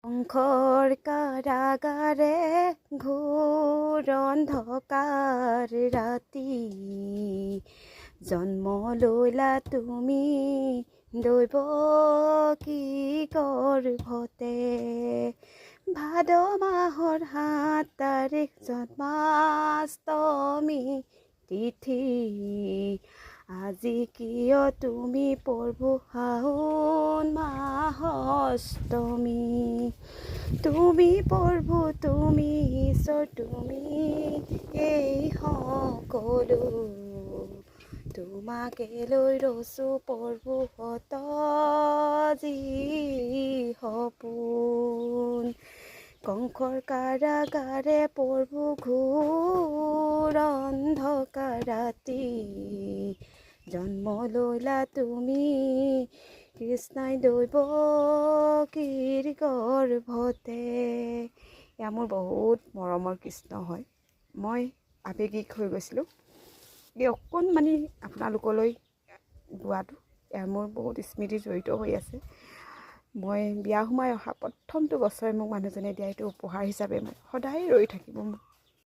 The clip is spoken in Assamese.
সংসাৰ কাৰাগাৰে ঘোৰ অন্ধকাৰ ৰাতি জন্ম লৈলা তুমি দৈৱ কি গৰ্ভতে ভাদ মাহৰ 7 তাৰিখ জন্মাষ্টমী তিথি আজি কিয় তুমি প্ৰভু শাওণ মাহষ্টমী তুমি প্ৰভু তুমি ঈশ্বৰ তুমি এই সকলো তোমাকে লৈ ৰৈছো প্ৰভু হত যি সপোন কংসৰ কাৰাগাৰে প্ৰভু ঘোৰ অন্ধকাৰ ৰাতি জন্ম লৈলা তুমি কৃষ্ণই দৈৱ কীৰ গৰ্ভতে। এয়া মোৰ বহুত মৰমৰ কৃষ্ণ হয়। মই আৱেগিক হৈ গৈছিলোঁ এই অকণমানি আপোনালোকলৈ গোৱাটো। এয়া মোৰ বহুত স্মৃতি জড়িত হৈ আছে। মই বিয়া সোমাই অহা প্ৰথমটো বছৰে মোক মানুহজনে দিয়া এইটো উপহাৰ হিচাপে মই সদায় ৰৈ থাকিব।